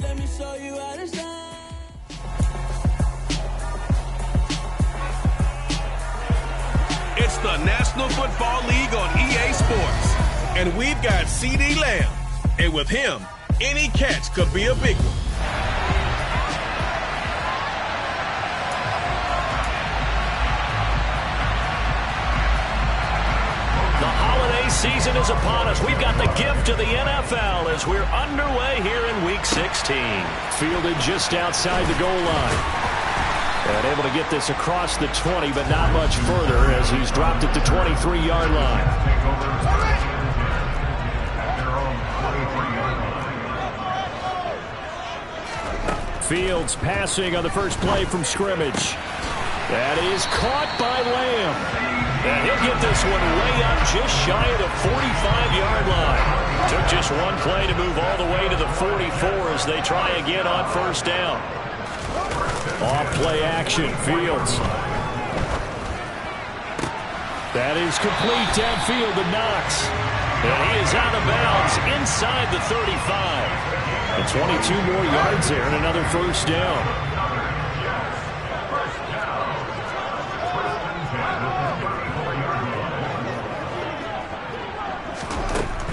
Let me show you how to shine. It's the National Football League on EA Sports. And we've got CeeDee Lamb. And with him, any catch could be a big one. Season is upon us. We've got the gift of the NFL as we're underway here in Week 16. Fielded just outside the goal line. And able to get this across the 20, but not much further as he's dropped at the 23-yard line. Fields passing on the first play from scrimmage. That is caught by Lamb. And he'll get this one way up just shy of the 45-yard line. Took just one play to move all the way to the 44 as they try again on first down. Off play action, Fields. That is complete downfield to Knox. And he is out of bounds inside the 35. And 22 more yards there and another first down.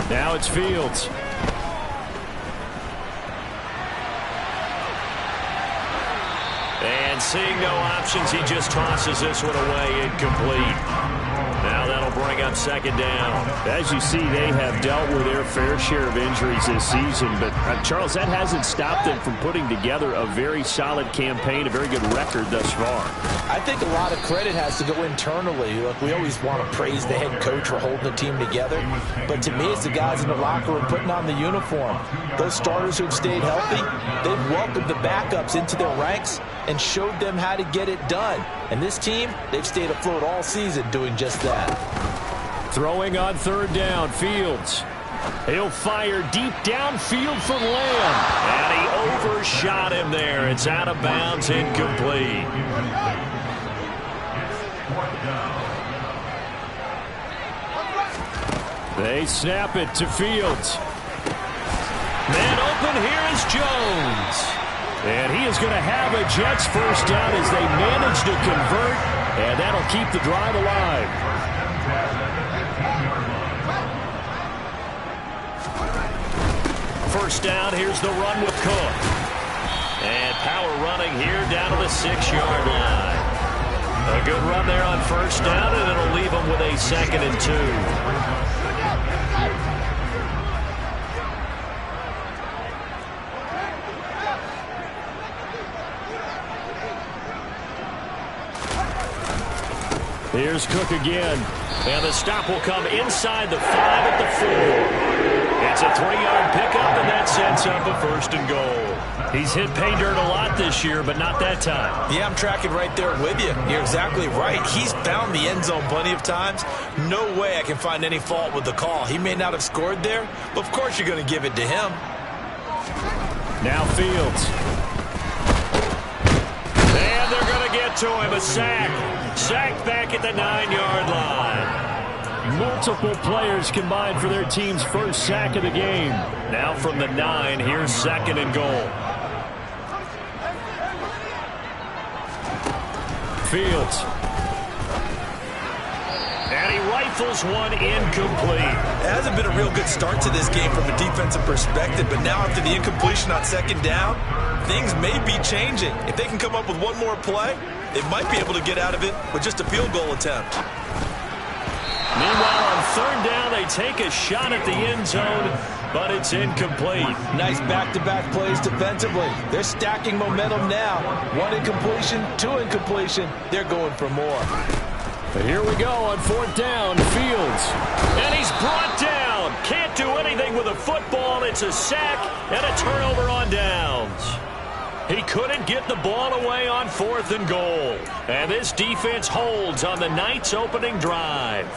Now it's Fields. And seeing no options, he just tosses this one away, incomplete. Now that'll bring up second down. As you see, they have dealt with their fair share of injuries this season. But, Charles, that hasn't stopped them from putting together a very solid campaign, a very good record thus far. I think a lot of credit has to go internally. Look, we always want to praise the head coach for holding the team together. But to me, it's the guys in the locker room putting on the uniform. Those starters who've stayed healthy, they've welcomed the backups into their ranks and showed them how to get it done. And this team, they've stayed afloat all season doing just that. Throwing on third down, Fields. He'll fire deep downfield for Lamb. And he overshot him there. It's out of bounds, incomplete. They snap it to Fields. Man open, here is Jones. And he is going to have a Jets first down as they manage to convert. And that'll keep the drive alive. First down, here's the run with Cook. And power running here down to the 6-yard line. A good run there on first down, and it'll leave them with a 2nd and 2. Here's Cook again. And the stop will come inside the 5 at the 4. It's a 3-yard pickup, and that sets up a 1st and goal. He's hit pay dirt a lot this year, but not that time. Yeah, I'm tracking right there with you. You're exactly right. He's found the end zone plenty of times. No way I can find any fault with the call. He may not have scored there, but of course you're going to give it to him. Now Fields. And they're going to get to him. A sack. Sacked back at the 9-yard line. Multiple players combined for their team's first sack of the game. Now from the 9, here's 2nd and goal. Fields. And he rifles one incomplete. It hasn't been a real good start to this game from a defensive perspective, but now after the incompletion on 2nd down, things may be changing. If they can come up with one more play, they might be able to get out of it with just a field goal attempt. Meanwhile, on 3rd down, they take a shot at the end zone, but it's incomplete. Nice back-to-back plays defensively. They're stacking momentum now. 1 incompletion, 2 incompletion. They're going for more. But here we go on 4th down, Fields. And he's brought down. Can't do anything with a football. It's a sack and a turnover on downs. He couldn't get the ball away on 4th and goal. And this defense holds on the Knights' opening drive.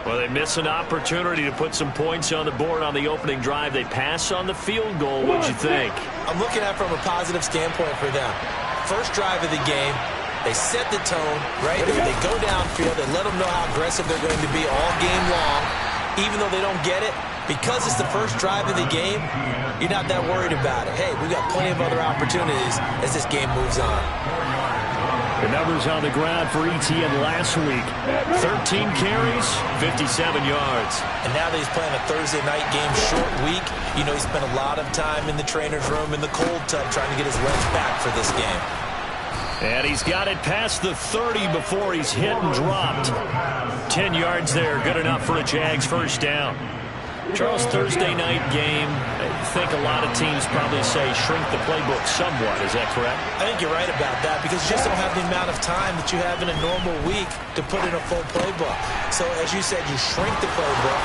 Well, they miss an opportunity to put some points on the board on the opening drive. They pass on the field goal. What'd you think? I'm looking at it from a positive standpoint for them. First drive of the game, they set the tone, right? They go downfield. They let them know how aggressive they're going to be all game long. Even though they don't get it, Because it's the first drive of the game, you're not that worried about it. Hey, we've got plenty of other opportunities as this game moves on. The numbers on the ground for Etienne last week. 13 carries, 57 yards. And now that he's playing a Thursday night game, short week, you know he spent a lot of time in the trainer's room in the cold tub trying to get his legs back for this game. And he's got it past the 30 before he's hit and dropped. 10 yards there, good enough for a Jags first down. Charles, Thursday night game, I think a lot of teams probably say shrink the playbook somewhat. Is that correct? I think you're right about that because you just don't have the amount of time that you have in a normal week to put in a full playbook. So as you said, you shrink the playbook,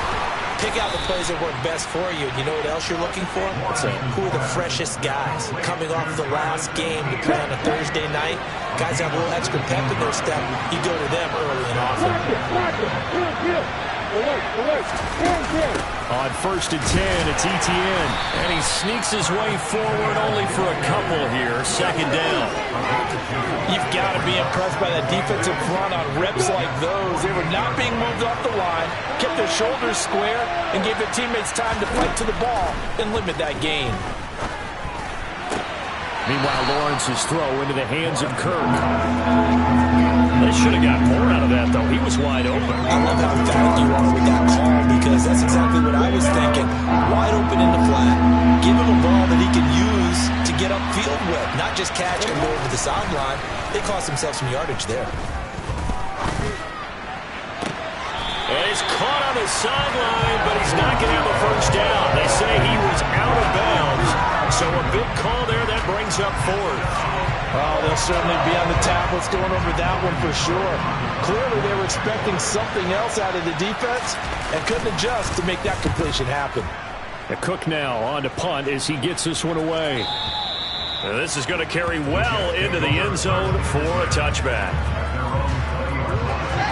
pick out the plays that work best for you. You know what else you're looking for? Who are the freshest guys? Coming off the last game to play on a Thursday night, guys have a little extra pep in their step. You go to them early and often. On 1st and 10, it's Etienne. And he sneaks his way forward only for a couple here. Second down. You've got to be impressed by that defensive front on reps like those. They were not being moved off the line, kept their shoulders square, and gave their teammates time to fight to the ball and limit that gain. Meanwhile, Lawrence's throw into the hands of Kirk. They should have got more out of that, though. He was wide open. I love how emphatic you are with that call because that's exactly what I was thinking. Wide open in the flat. Give him a ball that he can use to get upfield with, not just catch and go over the sideline. They cost themselves some yardage there. And he's caught on the sideline, but he's not going to have a first down. They say he was out of bounds. So a big call there that brings up fourth. Oh, they'll certainly be on the tablets going over that one for sure. Clearly they were expecting something else out of the defense and couldn't adjust to make that completion happen. Cook now on to punt as he gets this one away. And this is going to carry well into the end zone for a touchback.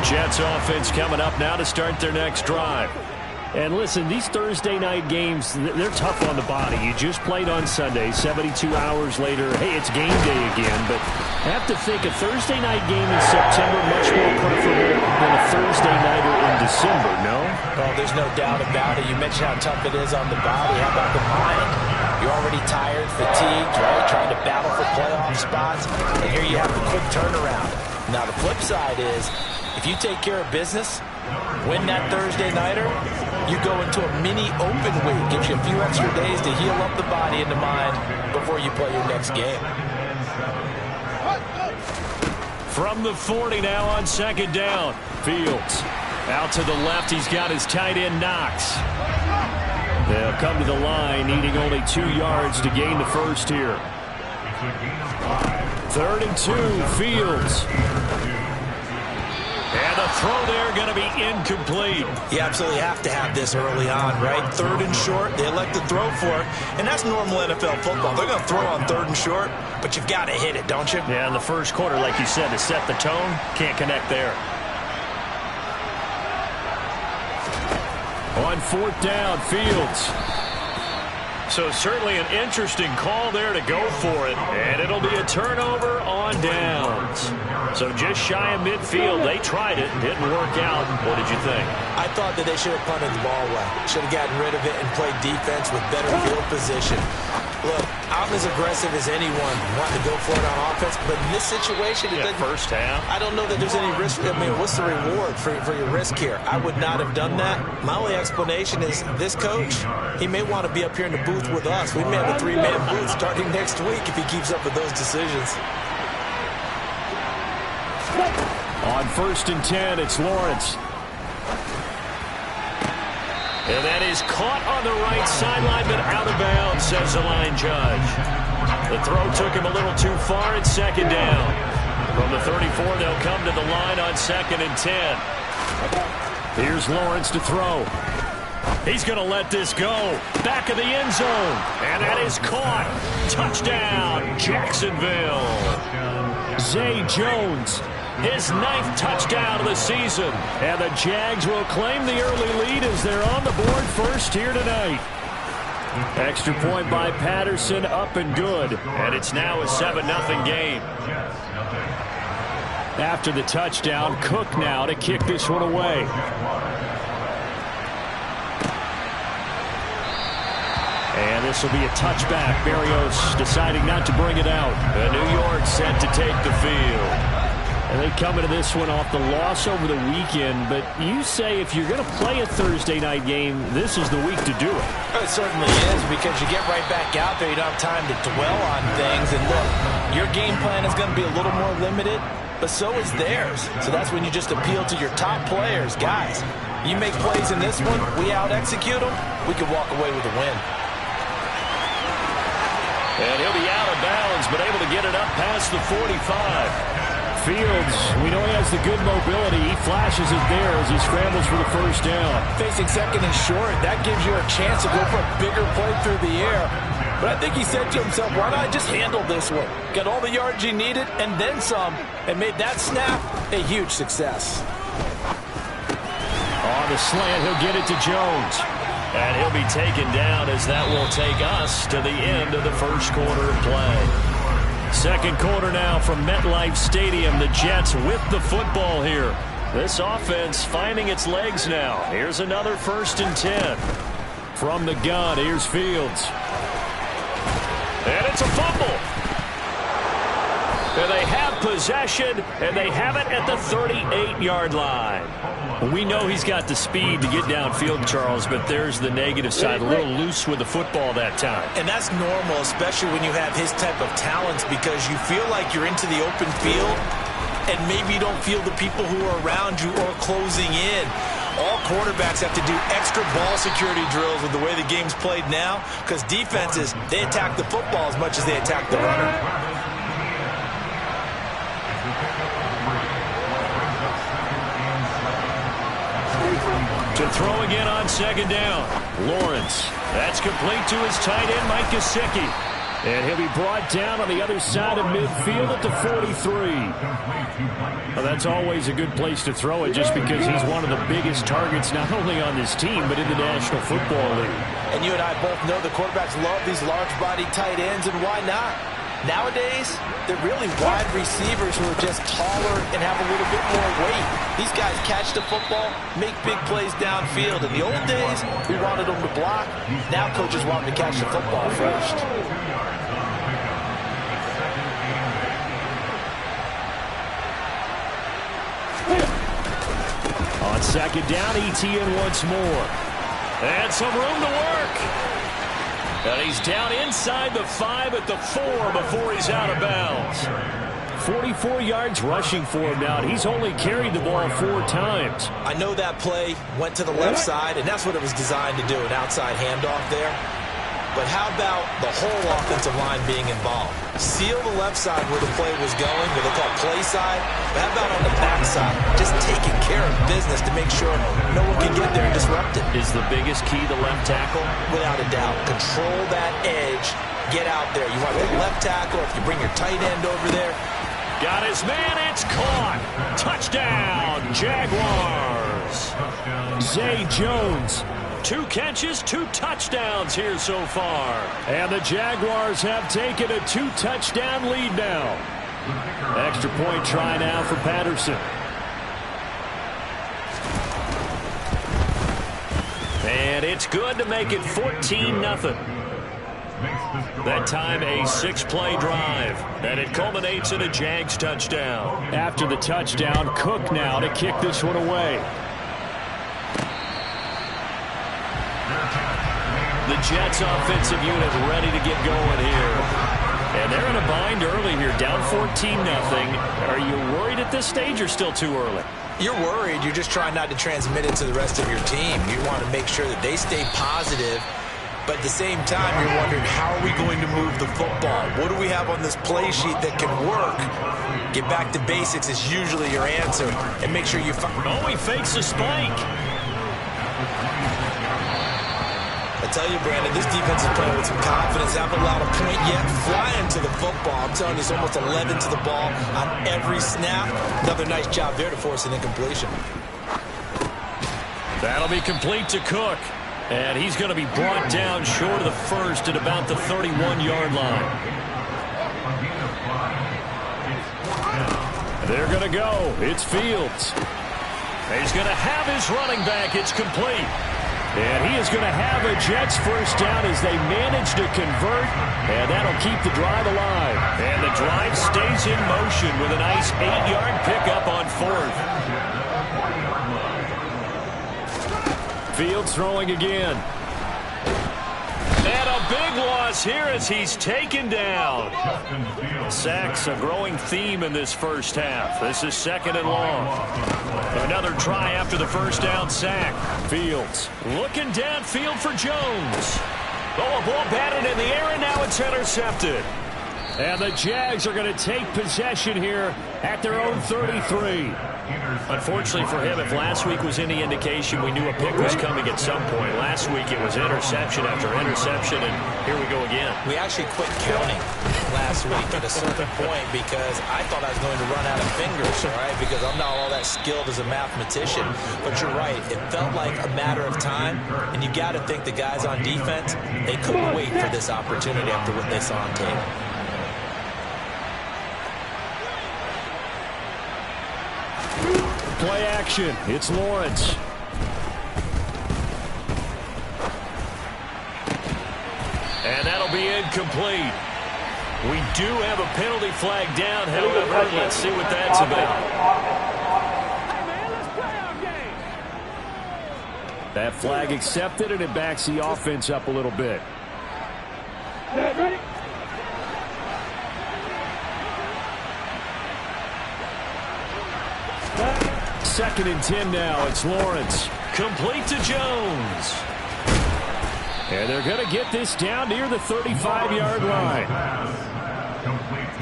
Jets offense coming up now to start their next drive. And listen, these Thursday night games, they're tough on the body. You just played on Sunday, 72 hours later. Hey, it's game day again. But I have to think a Thursday night game in September much more preferable than a Thursday nighter in December, no? Oh, there's no doubt about it. You mentioned how tough it is on the body. How about the mind? You're already tired, fatigued, right? Trying to battle for playoff spots. And here you have the quick turnaround. Now, the flip side is, if you take care of business, win that Thursday nighter, you go into a mini open week. Gives you a few extra days to heal up the body and the mind before you play your next game. From the 40 now on second down. Fields out to the left. He's got his tight end Knox. They'll come to the line needing only 2 yards to gain the first here. 3rd and 2. Fields. And the throw there going to be incomplete. You absolutely have to have this early on, right? 3rd and short, they elect to throw for it. And that's normal NFL football. They're going to throw on 3rd and short, but you've got to hit it, don't you? Yeah, in the first quarter, like you said, to set the tone, can't connect there. On 4th down, Fields. So certainly an interesting call there to go for it. And it'll be a turnover on downs. So just shy of midfield. They tried it. Didn't work out. What did you think? I thought that they should have punted the ball away. Should have gotten rid of it and played defense with better field position. Look, I'm as aggressive as anyone wanting to go for it on offense, but in this situation, first half. I don't know that there's any risk. I mean, what's the reward for your risk here? I would not have done that. My only explanation is this coach, he may want to be up here in the booth with us. We may have a 3-man booth starting next week if he keeps up with those decisions. On 1st and 10, it's Lawrence. And that is caught on the right sideline, but out of bounds, says the line judge. The throw took him a little too far at second down. From the 34, they'll come to the line on 2nd and 10. Here's Lawrence to throw. He's going to let this go. Back of the end zone. And that is caught. Touchdown, Jacksonville. Zay Jones. His 9th touchdown of the season. And the Jags will claim the early lead as they're on the board first here tonight. Extra point by Patterson, up and good. And it's now a 7-0 game. After the touchdown, Cook now to kick this one away. And this will be a touchback. Berrios deciding not to bring it out. And New York set to take the field. And they come into this one off the loss over the weekend. But you say if you're going to play a Thursday night game, this is the week to do it. It certainly is, because you get right back out there. You don't have time to dwell on things. And look, your game plan is going to be a little more limited, but so is theirs. So that's when you just appeal to your top players. Guys, you make plays in this one, we out-execute them, we can walk away with a win. And he'll be out of bounds, but able to get it up past the 45. Fields, we know he has the good mobility. He flashes it there as he scrambles for the first down. Facing second and short, that gives you a chance to go for a bigger play through the air. But I think he said to himself, why not just handle this one? Got all the yards you needed and then some, and made that snap a huge success. On the slant, he'll get it to Jones. And he'll be taken down as that will take us to the end of the first quarter of play. Second quarter now from MetLife Stadium. The Jets with the football here. This offense finding its legs now. Here's another 1st and 10. From the gun, here's Fields. And it's a fumble. And they have possession, and they have it at the 38-yard line. We know he's got the speed to get downfield, Charles, but there's the negative side. A little loose with the football that time. And that's normal, especially when you have his type of talents, because you feel like you're into the open field, and maybe you don't feel the people who are around you or closing in. All quarterbacks have to do extra ball security drills with the way the game's played now, because defenses, they attack the football as much as they attack the runner. To throw again on second down. Lawrence. That's complete to his tight end, Mike Gesicki. And he'll be brought down on the other side of midfield at the 43. Well, that's always a good place to throw it, just because he's one of the biggest targets not only on this team but in the National Football League. And you and I both know the quarterbacks love these large-bodied tight ends, and why not? Nowadays, they're really wide receivers who are just taller and have a little bit more weight. These guys catch the football, make big plays downfield. In the old days, we wanted them to block. Now coaches want them to catch the football first. On second down, ETN once more. And some room to work. And he's down inside the 5 at the 4 before he's out of bounds. 44 yards rushing for him now. He's only carried the ball 4 times. I know that play went to the left side, and that's what it was designed to do, an outside handoff there. But how about the whole offensive line being involved? Seal the left side where the play was going, what they call play side. But how about on the back side? Just taking care of business to make sure no one can get there and disrupt it. Is the biggest key the left tackle? Without a doubt. Control that edge. Get out there. You want the left tackle, if you bring your tight end over there. Got his man. It's caught. Touchdown, Jaguars. Zay Jones. 2 catches, 2 touchdowns here so far. And the Jaguars have taken a 2-touchdown lead now. Extra point try now for Patterson. And it's good to make it 14-0. That time a 6-play drive. And it culminates in a Jags touchdown. After the touchdown, Cook now to kick this one away. The Jets offensive unit ready to get going here. And they're in a bind early here, down 14-0. Are you worried at this stage or still too early? You're worried. You're just trying not to transmit it to the rest of your team. You want to make sure that they stay positive. But at the same time, you're wondering, how are we going to move the football? What do we have on this play sheet that can work? Get back to basics is usually your answer. And make sure you Oh, he fakes a spike. I tell you, Brandon, this defense is playing with some confidence. Haven't allowed a point yet. Flying to the football. I'm telling you, it's almost 11 to the ball on every snap. Another nice job there to force an incompletion. That'll be complete to Cook. And he's going to be brought down short of the first at about the 31-yard line. They're going to go. It's Fields. He's going to have his running back. It's complete. And he is going to have a Jets first down as they manage to convert, and that'll keep the drive alive. And the drive stays in motion with a nice 8-yard pickup on 4th. Fields throwing again. And a big loss here as he's taken down. Sacks a growing theme in this first half. This is 2nd and long. Another try after the first down sack. Fields looking downfield for Jones. Oh, a ball batted in the air, and now it's intercepted. And the Jags are going to take possession here at their own 33. Unfortunately for him, if last week was any indication, we knew a pick was coming at some point. Last week it was interception after interception, and here we go again. We actually quit counting last week at a certain point because I thought I was going to run out of fingers, all right, because I'm not all that skilled as a mathematician. But you're right. It felt like a matter of time, and you got to think the guys on defense, they couldn't wait for this opportunity after what they saw on tape. Play action. It's Lawrence. And that'll be incomplete. We do have a penalty flag down, however. Let's see what that's about. That flag accepted, and it backs the offense up a little bit. Second and 10 now. It's Lawrence. Complete to Jones. And they're going to get this down near the 35-yard line.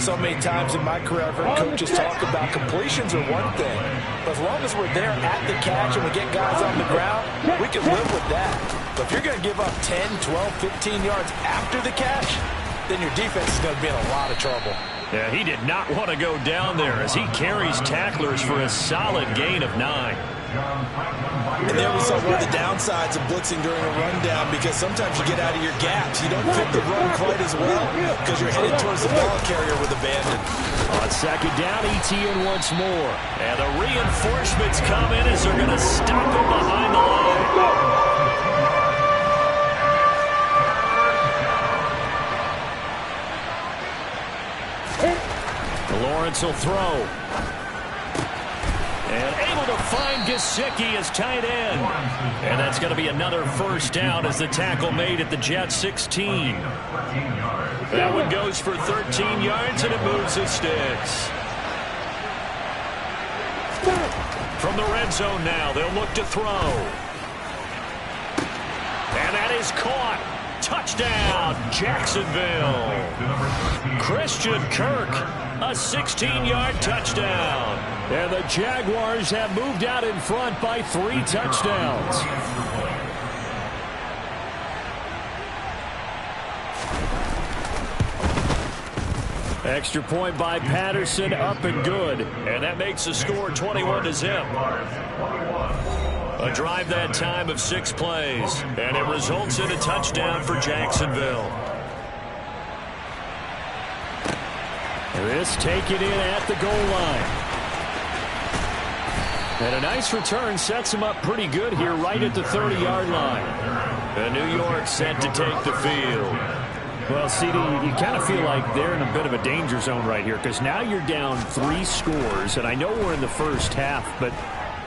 So many times in my career, I've heard coaches talk about completions are one thing. But as long as we're there at the catch and we get guys on the ground, we can live with that. But if you're going to give up 10, 12, 15 yards after the catch, then your defense is going to be in a lot of trouble. Yeah, he did not want to go down there as he carries tacklers for a solid gain of 9. And there we saw one of the downsides of blitzing during a rundown, because sometimes you get out of your gaps. You don't fit the run quite as well because you're headed towards the ball carrier with abandon. On second down, ETN once more. And the reinforcements come in as they're going to stop him behind the line. Lawrence will throw. And able to find Gesicki as tight end. And that's going to be another first down as the tackle made at the Jets 16. That one goes for 13 yards, and it moves the sticks. From the red zone now, they'll look to throw. And that is caught. Touchdown, Jacksonville. Christian Kirk, a 16-yard touchdown. And the Jaguars have moved out in front by 3 touchdowns. Extra point by Patterson, up and good. And that makes the score 21-0. A drive that time of 6 plays, and it results in a touchdown for Jacksonville. This taken in at the goal line. And a nice return sets him up pretty good here right at the 30-yard line. And New York set to take the field. Well, CD, you kind of feel like they're in a bit of a danger zone right here, because now you're down 3 scores, and I know we're in the first half, but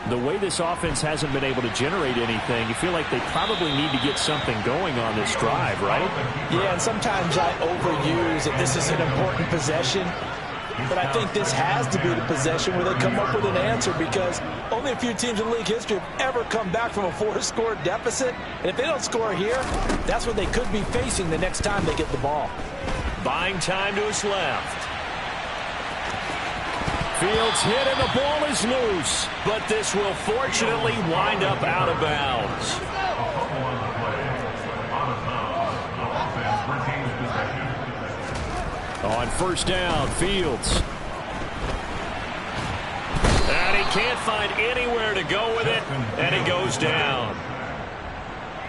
the way this offense hasn't been able to generate anything, you feel like they probably need to get something going on this drive, right? Yeah, and sometimes I overuse that this is an important possession, but I think this has to be the possession where they come up with an answer, because only a few teams in league history have ever come back from a 4-score deficit, and if they don't score here, that's what they could be facing the next time they get the ball. Buying time to his left. Fields hit and the ball is loose, but this will fortunately wind up out of bounds. On first down, Fields. And he can't find anywhere to go with it, and he goes down.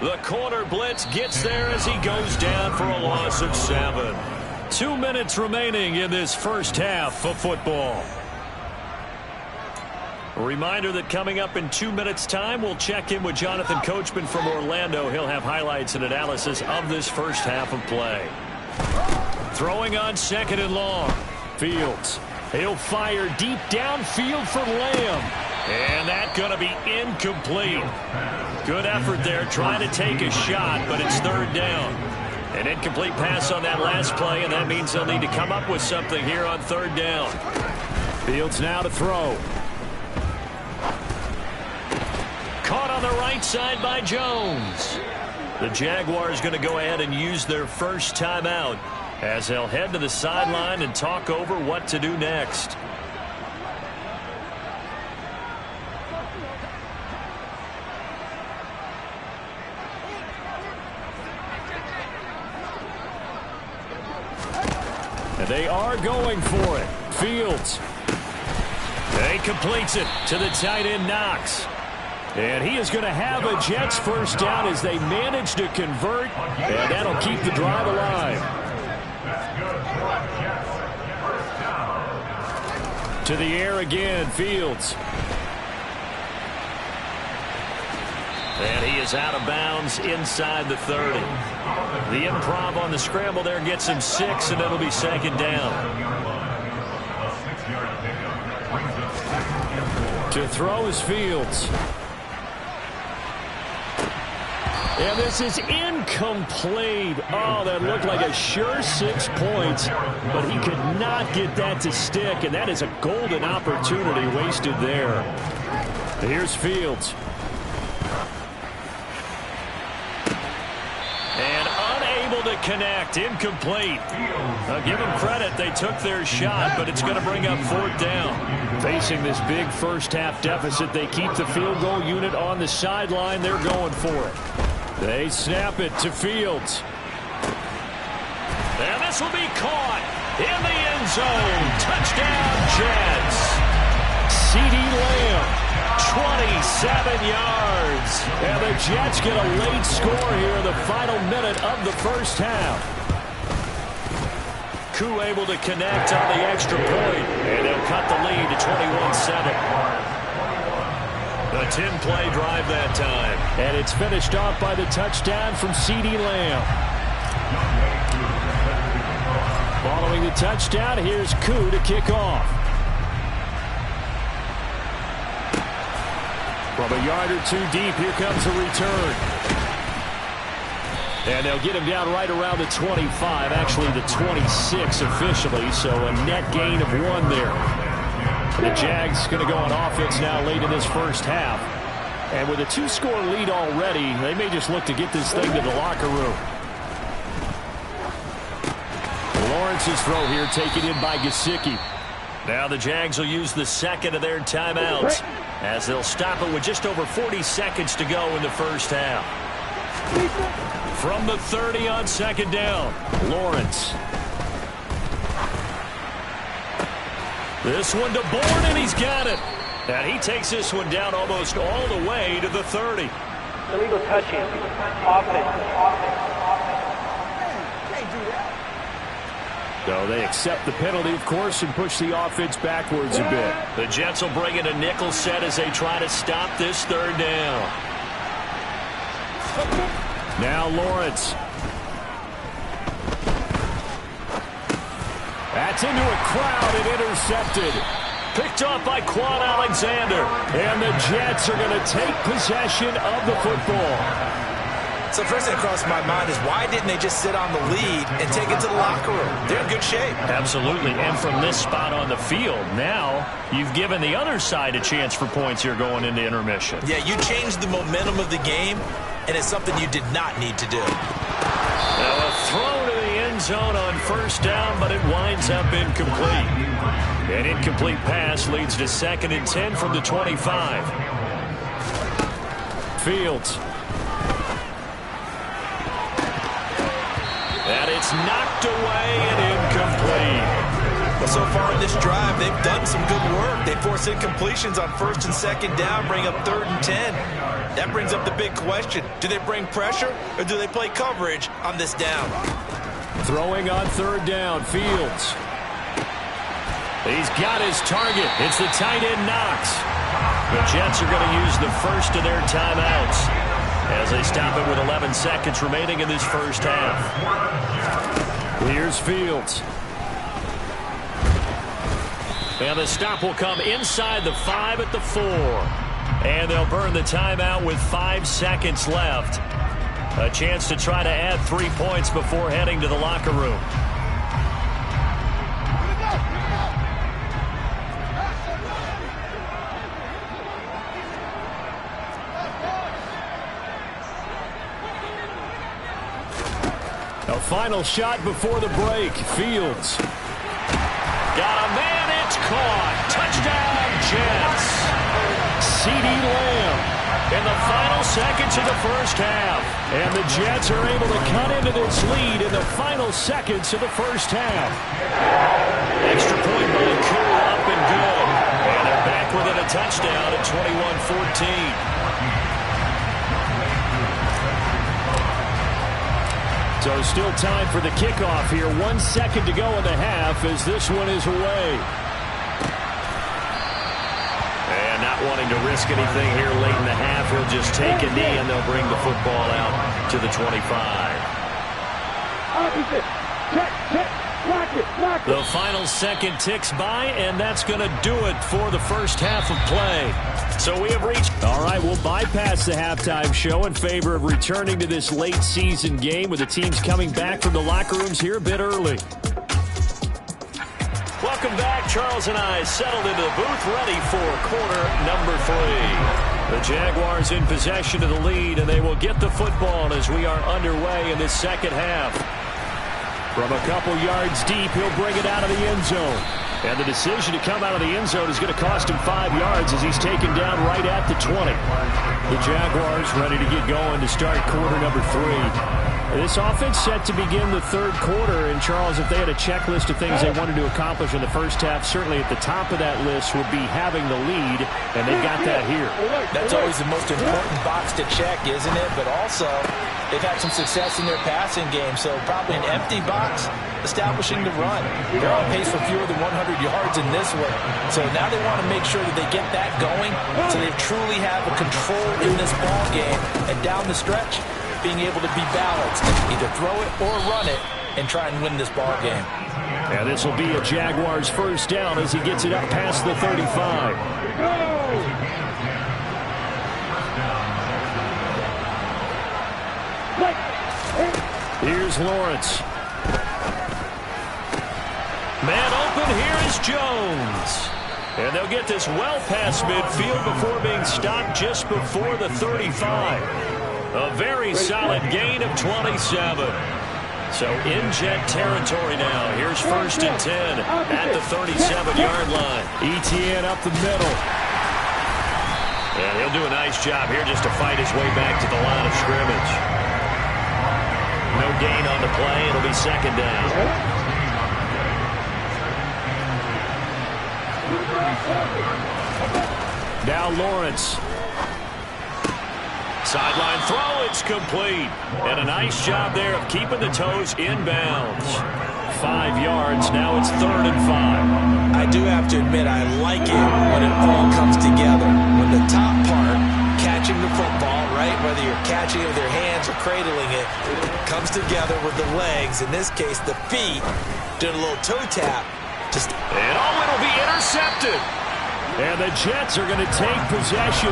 The corner blitz gets there as he goes down for a loss of 7. 2 minutes remaining in this first half of football. A reminder that coming up in 2 minutes' time, we'll check in with Jonathan Coachman from Orlando. He'll have highlights and analysis of this first half of play. Throwing on 2nd and long. Fields. He'll fire deep downfield for Lamb. And that's going to be incomplete. Good effort there trying to take a shot, but it's 3rd down. An incomplete pass on that last play, and that means they'll need to come up with something here on 3rd down. Fields now to throw. Caught on the right side by Jones. The Jaguars going to go ahead and use their first timeout as they'll head to the sideline and talk over what to do next. And they are going for it. Fields. He completes it to the tight end, Knox. And he is going to have a Jets first down as they manage to convert, and that'll keep the drive alive. To the air again, Fields. And he is out of bounds inside the 30. The improv on the scramble there gets him 6, and it'll be 2nd down. To throw is Fields. And this is incomplete. Oh, that looked like a sure 6 points, but he could not get that to stick, and that is a golden opportunity wasted there. Here's Fields. And unable to connect. Incomplete. Now, give them credit. They took their shot, but it's going to bring up 4th down. Facing this big first-half deficit, they keep the field goal unit on the sideline. They're going for it. They snap it to Fields. And this will be caught in the end zone. Touchdown, Jets. CeeDee Lamb, 27 yards. And the Jets get a late score here in the final minute of the first half. Koo able to connect on the extra point. And they'll cut the lead to 21-7. A 10-play drive that time. And it's finished off by the touchdown from CeeDee Lamb. Following the touchdown, here's Koo to kick off. From a yard or 2 deep, here comes a return. And they'll get him down right around the 25, actually the 26 officially, so a net gain of 1 there. The Jags going to go on offense now late in this first half. And with a 2-score lead already, they may just look to get this thing to the locker room. Lawrence's throw here taken in by Gesicki. Now the Jags will use the 2nd of their timeouts as they'll stop it with just over 40 seconds to go in the first half. From the 30 on 2nd down, Lawrence. This one to Bourne, and he's got it. And he takes this one down almost all the way to the 30. Illegal touching. Offense. So they accept the penalty, of course, and push the offense backwards a bit. The Jets will bring in a nickel set as they try to stop this 3rd down. Now Lawrence. That's into a crowd and intercepted. Picked off by Quan Alexander. And the Jets are going to take possession of the football. So first thing that crossed my mind is why didn't they just sit on the lead and take it to the locker room? They're in good shape. Absolutely. And from this spot on the field, now you've given the other side a chance for points here going into intermission. Yeah, you changed the momentum of the game, and it's something you did not need to do. Now a throw to the end zone on 1st down, but it winds up incomplete. An incomplete pass leads to 2nd and 10 from the 25. Fields. And it's knocked away and incomplete. But so far in this drive, they've done some good work. They force incompletions on 1st and 2nd down, bring up 3rd and 10. That brings up the big question. Do they bring pressure or do they play coverage on this down? Throwing on 3rd down, Fields. He's got his target. It's the tight end, Knox. The Jets are going to use the first of their timeouts as they stop it with 11 seconds remaining in this first half. Here's Fields. And the stop will come inside the 5 at the 4. And they'll burn the timeout with 5 seconds left. A chance to try to add 3 points before heading to the locker room. A final shot before the break. Fields. Got a man, it's caught. Touchdown, Jets. CeeDee Lamb in the final seconds of the first half. And the Jets are able to cut into this lead in the final seconds of the first half. Extra point by Koo, up and good. And they're back within a touchdown at 21-14. So still time for the kickoff here. 1 second to go in the half as this one is away. And not wanting to risk anything here late in the half, he'll just take a knee and they'll bring the football out to the 25. The final second ticks by, and that's going to do it for the first half of play. So we have reached... All right, we'll bypass the halftime show in favor of returning to this late season game with the teams coming back from the locker rooms here a bit early. Welcome back. Charles and I settled into the booth ready for quarter number 3. The Jaguars in possession of the lead, and they will get the football as we are underway in this second half. From a couple yards deep, he'll bring it out of the end zone. And the decision to come out of the end zone is going to cost him 5 yards as he's taken down right at the 20. The Jaguars ready to get going to start quarter number 3. This offense set to begin the third quarter. And, Charles, if they had a checklist of things they wanted to accomplish in the first half, certainly at the top of that list would be having the lead, and they got that here. That's always the most important box to check, isn't it? But also, they've had some success in their passing game, so probably an empty box establishing the run. They're on pace for fewer than 100 yards in this one. So now they want to make sure that they get that going so they truly have a control in this ball game. And down the stretch, being able to be balanced, either throw it or run it, and try and win this ball game. And this will be a Jaguars first down as he gets it up past the 35. Here's Lawrence. Man open, here is Jones. And they'll get this well past midfield before being stopped just before the 35. A very solid gain of 27. So in Jet territory now. Here's 1st and 10 at the 37-yard line. Etienne up the middle. And he'll do a nice job here just to fight his way back to the line of scrimmage. No gain on the play. It'll be 2nd down. Now Lawrence. Sideline throw, it's complete. And a nice job there of keeping the toes inbounds. 5 yards, now it's 3rd and 5. I do have to admit, I like it when it all comes together. When the top part, catching the football, right, whether you're catching it with your hands or cradling it, comes together with the legs, in this case the feet, doing a little toe tap. And it'll be intercepted. And the Jets are going to take possession.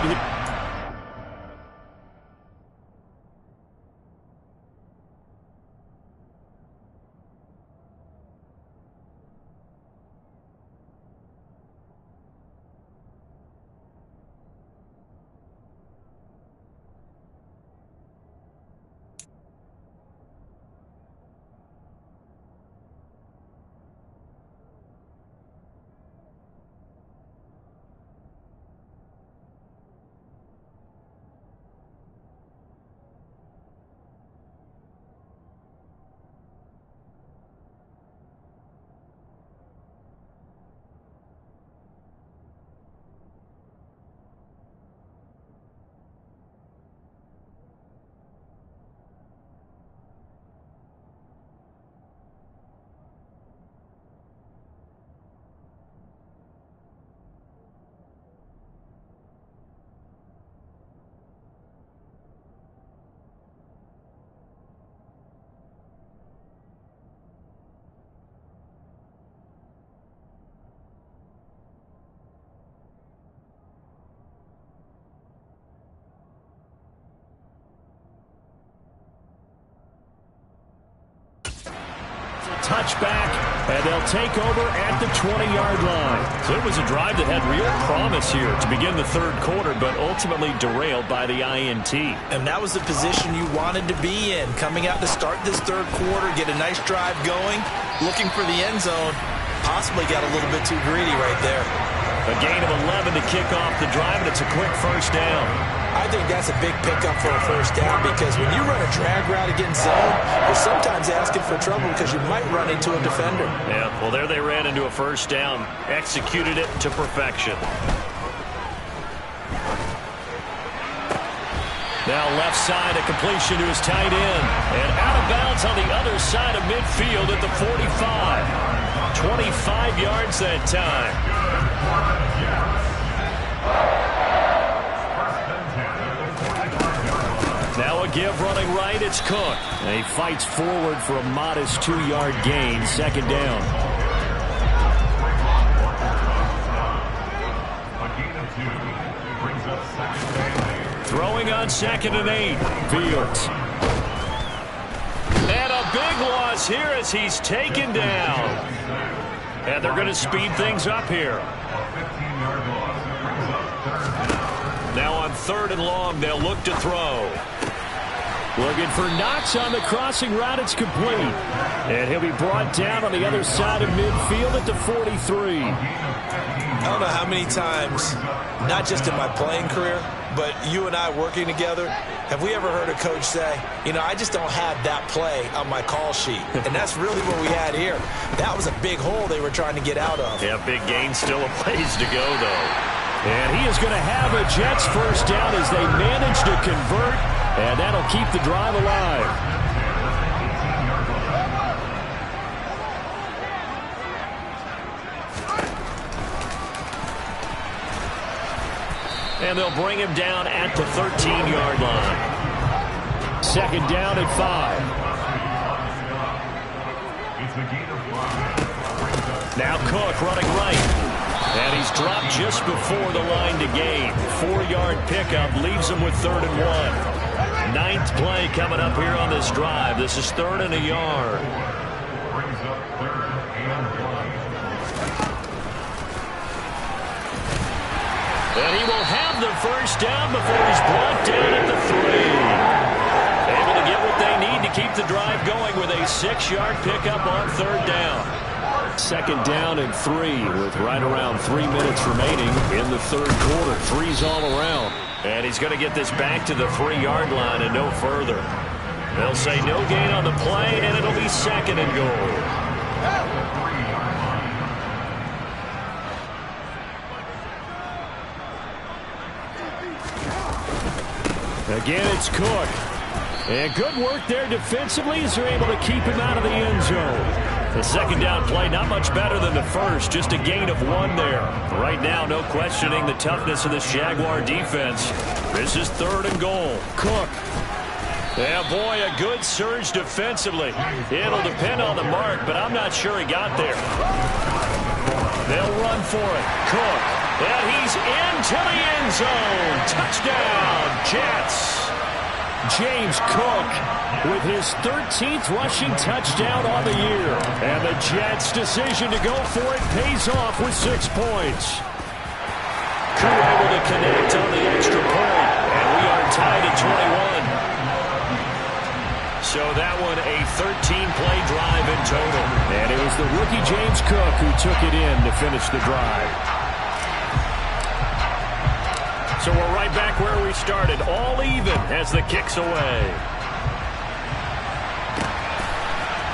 touchback, and they'll take over at the 20-yard line. So it was a drive that had real promise here to begin the third quarter, but ultimately derailed by the INT. And that was the position you wanted to be in. Coming out to start this third quarter, get a nice drive going, looking for the end zone. Possibly got a little bit too greedy right there. A gain of 11 to kick off the drive, and it's a quick first down. I think that's a big pickup for a first down because when you run a drag route against zone, you're sometimes asking for trouble because you might run into a defender. Yeah, well, there they ran into a first down, executed it to perfection. Now left side, a completion to his tight end. And out of bounds on the other side of midfield at the 45. 25 yards that time. Now a give running right, it's Cook. And he fights forward for a modest 2-yard gain, second down. Throwing on 2nd and 8. Fields. And a big loss here as he's taken down. And they're going to speed things up here. Now on 3rd and long, they'll look to throw. Looking for Knox on the crossing route. It's complete. And he'll be brought down on the other side of midfield at the 43. I don't know how many times, not just in my playing career, but you and I working together, have we ever heard a coach say, you know, I just don't have that play on my call sheet. And that's really what we had here. That was a big hole they were trying to get out of. Yeah, big gain, still a ways to go, though. And he is going to have a Jets first down as they manage to convert, and that'll keep the drive alive. And they'll bring him down at the 13-yard line. Second down at 5. Now Cook running right. And he's dropped just before the line to gain. 4-yard pickup leaves him with 3rd and 1. 9th play coming up here on this drive. This is 3rd and a yard. And he will have the first down before he's brought down at the 3. Able to get what they need to keep the drive going with a 6-yard pickup on 3rd down. Second down and 3 with right around 3 minutes remaining in the third quarter. 3's all around. And he's going to get this back to the 3-yard line and no further. They'll say no gain on the play, and it'll be 2nd and goal. Again, it's Cook. And good work there defensively as they're able to keep him out of the end zone. The second down play, not much better than the first, just a gain of 1 there. Right now, no questioning the toughness of this Jaguar defense. This is 3rd and goal. Cook. Yeah, boy, a good surge defensively. It'll depend on the mark, but I'm not sure he got there. They'll run for it. Cook. And he's into the end zone. Touchdown, Jets. James Cook with his 13th rushing touchdown on the year. And the Jets' decision to go for it pays off with 6 points. Crew able to connect on the extra point. And we are tied at 21. So that one a 13-play drive in total. And it was the rookie James Cook who took it in to finish the drive. So we're right back where we started, all even as the kick's away.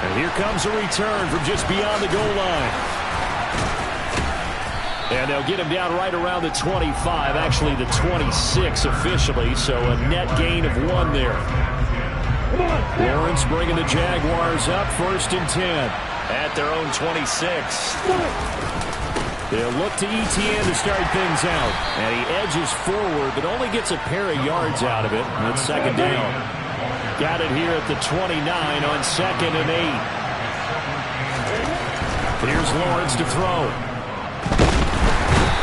And here comes a return from just beyond the goal line. And they'll get him down right around the 25, actually the 26 officially, so a net gain of 1 there. Lawrence bringing the Jaguars up 1st and 10 at their own 26. They'll look to Etienne to start things out. And he edges forward, but only gets a pair of yards out of it. And it's 2nd down. Got it here at the 29 on 2nd and 8. Here's Lawrence to throw.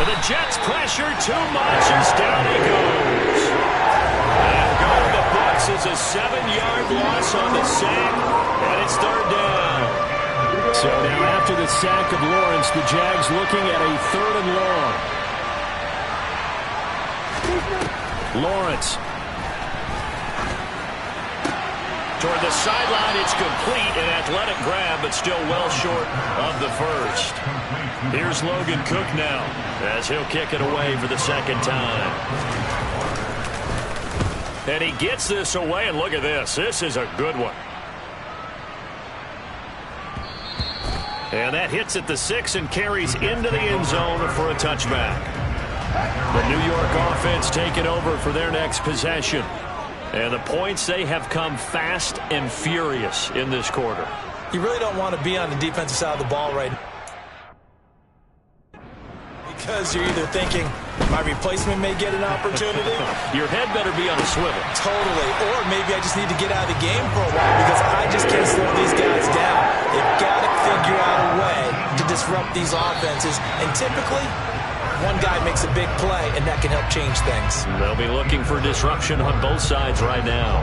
And the Jets pressure too much as down he goes. And going to books is a 7-yard loss on the sack. And it's 3rd down. So now after the sack of Lawrence, the Jags looking at a 3rd and long. Lawrence. Toward the sideline, it's complete. An athletic grab, but still well short of the first. Here's Logan Cook now, as he'll kick it away for the 2nd time. And he gets this away, and look at this. This is a good one. And that hits at the 6 and carries into the end zone for a touchback. The New York offense taking over for their next possession. And the points, they have come fast and furious in this quarter. You really don't want to be on the defensive side of the ball right now, because you're either thinking, my replacement may get an opportunity. Your head better be on a swivel. Totally. Or maybe I just need to get out of the game for a while because I just can't slow these guys down. They've got to figure out a way to disrupt these offenses. And typically, one guy makes a big play, and that can help change things. They'll be looking for disruption on both sides right now.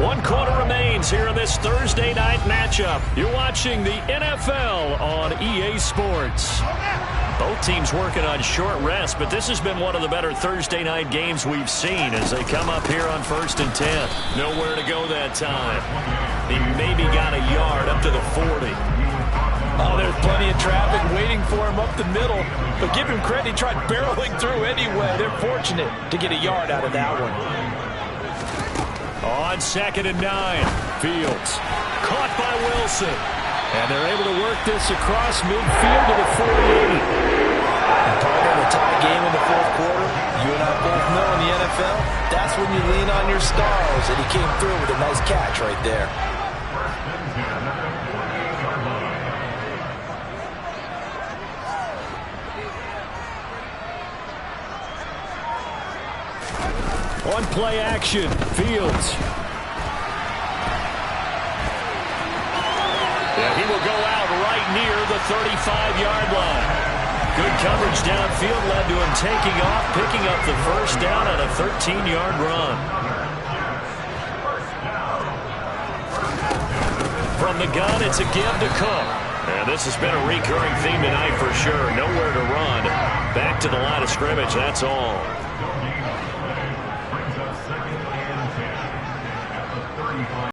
1 quarter remains here in this Thursday night matchup. You're watching the NFL on EA Sports. Both teams working on short rest, but this has been one of the better Thursday night games we've seen as they come up here on 1st and 10. Nowhere to go that time. He maybe got a yard up to the 40. Oh, there's plenty of traffic waiting for him up the middle. But give him credit, he tried barreling through anyway. They're fortunate to get a yard out of that one. On 2nd and 9, Fields. Caught by Wilson. And they're able to work this across midfield to the 48. And part of the tie game in the 4th quarter, you and I both know in the NFL, that's when you lean on your stars. And he came through with a nice catch right there. On play action, Fields. Yeah, he will go out right near the 35-yard line. Good coverage downfield led to him taking off, picking up the 1st down on a 13-yard run. From the gun, it's a give to Cook. And this has been a recurring theme tonight for sure. Nowhere to run. Back to the line of scrimmage, that's all.